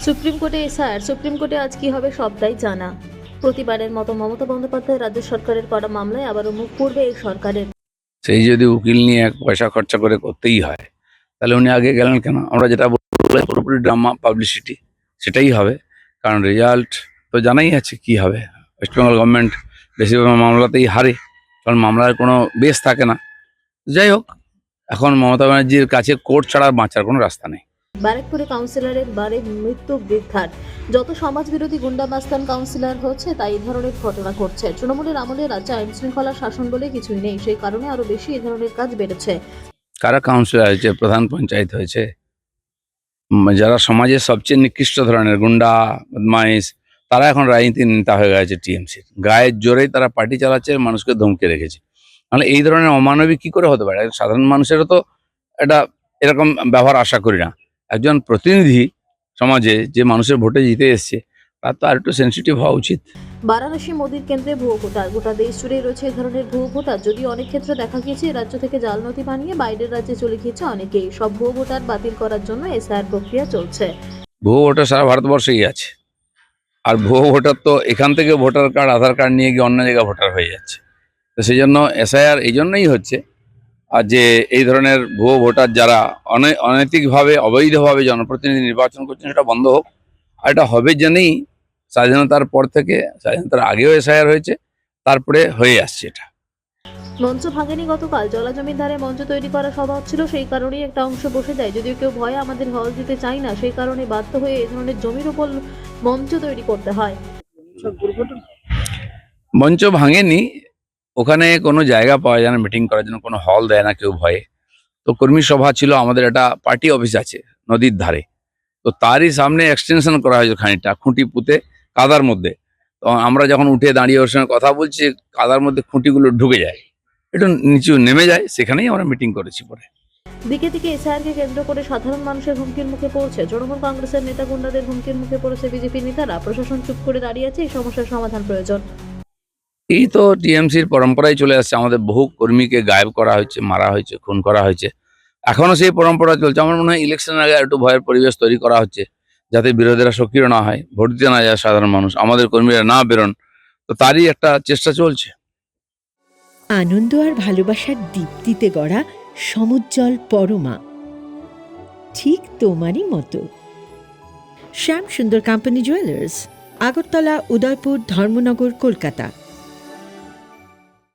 Supreme কোর্টে SIR, supreme কোর্টে আজ কি হবে সবটাই জানা। প্রতিবারের মতো মমতা বন্দ্যোপাধ্যায় রাজ্য সরকারের করা মামলায় আবারও মুখ পুড়বে এই সরকারের। সেই যদি উকিল নিয়ে এক পয়সা খরচা করে করতেই হয়, তাহলে উনি আগে গেলেন কেন? আমরা যেটা বললাম পুরোপুরি ড্রামা, পাবলিসিটি, সেটাই হবে। কারণ রেজাল্ট তো জানাই আছে কি হবে। ওয়েস্ট বেঙ্গল গভর্নমেন্ট বেশিরভাগ মামলাতেই হারে, কারণ মামলার কোনো বেস থাকে না। যাই হোক, এখন মমতা ব্যানার্জির কাছে কোর্ট ছাড়া বাঁচার কোনো রাস্তা নেই। ব্যারাকপুরে কাউন্সিলরের বারে মৃত্যু বৃদ্ধার। যত সমাজ বিরোধী গুন্ডা মাস্তান কাউন্সিলর হচ্ছে তাই এই ধরনের ঘটনা ঘটছে। তৃণমূলের আমলে রাজ্যে আইন শৃঙ্খলা শাসন বলে কিছুই নেই, সেই কারণে আরো বেশি এই ধরনের কাজ বেড়েছে। কারা কাউন্সিলর হয়েছে, প্রধান পঞ্চায়েত হয়েছে, যারা সমাজের সবচেয়ে নিকৃষ্ট ধরনের গুন্ডা বদমাইশ, তারা এখন রাজনীতির নেতা হয়ে গেছে টিএমসির। গায়ের জোরেই তারা পার্টি চালাচ্ছে, মানুষকে ধমকে রেখেছে। নাহলে এই ধরনের অমানবিক কি করে হতে পারে? সাধারণ মানুষেরও তো এটা এরকম ব্যবহার আশা করি না। একজন প্রতিনিধি সমাজে যে মানুষের ভোটে জিতে এসছে, তার তো আর একটু সেন্সিটিভ হওয়া উচিত। বারাণসী মোদীর কেন্দ্রে ভুয়ো ভোটার। গোটা দেশ জুড়ে রয়েছে এই ধরনের ভুয়ো ভোটার। যদিও অনেক ক্ষেত্রে দেখা গিয়েছে রাজ্য থেকে জাল নথি বানিয়ে বাইরের রাজ্যে চলে গিয়েছে অনেকেই। সব ভুয়ো ভোটার বাতিল করার জন্য এসআইআর প্রক্রিয়া চলছে। ভুয়ো ভোটার সারা ভারতবর্ষেই আছে। আর ভুয়ো ভোটার তো এখান থেকে ভোটার কার্ড, আধার কার্ড নিয়ে গিয়ে অন্য জায়গায় ভোটার হয়ে যাচ্ছে। তো সেই জন্য এসআইআর এই জন্যই হচ্ছে। আর যে এই ধরনের ভুয়ো ভোটার যারা অনৈতিকভাবে, অবৈধভাবে জনপ্রতিনিধি নির্বাচন করছেন, সেটা বন্ধ হোক। আর এটা হবে জেনেই স্বাধীনতার পর থেকে, স্বাধীনতার আগেও এসআইআর হয়েছে, তারপরে হয়ে আসছে এটা। মঞ্চ ভাঙেনি গতকাল। জলা জমির ধারে মঞ্চ তৈরি করা সভা হচ্ছিল, সেই কারণেই একটা অংশ বসে যায়। যদিও কেউ ভয়ে আমাদের হল দিতে চায় না, সেই কারণে বাধ্য হয়ে এই ধরনের জমির উপর মঞ্চ তৈরি করতে হয়। মঞ্চ ভাঙেনি, ওখানে কোনো জায়গা পাওয়া যায় না মিটিং করার জন্য, কোনো হল দেয় না কেউ ভয়ে। তো কর্মী সভা ছিল, আমাদের একটা পার্টি অফিস আছে নদীর ধারে, তো তারই সামনে এক্সটেনশন করা হয়েছে খানিকটা, খুঁটি পুঁতে কাদার মধ্যে। তো আমরা যখন উঠে দাঁড়িয়ে ওর সঙ্গে কথা বলছি, কাদার মধ্যে খুঁটিগুলো ঢুকে যায়, একটু নিচু নেমে যায়, সেখানেই আমরা মিটিং করেছি পরে। দিকে দিকে এসআইআরকে কেন্দ্র করে সাধারণ মানুষের হুমকির মুখে পড়ছে। তৃণমূল কংগ্রেসের নেতা গুন্ডাদের হুমকির মুখে পড়েছে বিজেপি নেতারা। প্রশাসন চুপ করে দাঁড়িয়ে আছে, এই সমস্যার সমাধান প্রয়োজন। এই তো টিএমসির পরম্পরায় চলে আসছে। আমাদের বহু কর্মীকে গায়েব করা হয়েছে, মারা হয়েছে, খুন করা হয়েছে, এখনো সেই পরম্পরা চলছে। আমার মনে হয় ইলেকশনের আগে একটু ভয়ের পরিবেশ তৈরি করা হচ্ছে, যাতে বিরোধীরা সক্রিয় না হয়, ভোট দিতে না যায় সাধারণ মানুষ, আমাদের কর্মীরা না বেরোন। তো তারই একটা চেষ্টা চলছে। আনন্দ আর ভালোবাসার দীপ্তিতে গড়া সমুজ্জ্বল পরমা, ঠিক তোমারই মতো। শ্যাম সুন্দর কোম্পানি জুয়েলার্স, আগরতলা, উদয়পুর, ধর্মনগর, কলকাতা।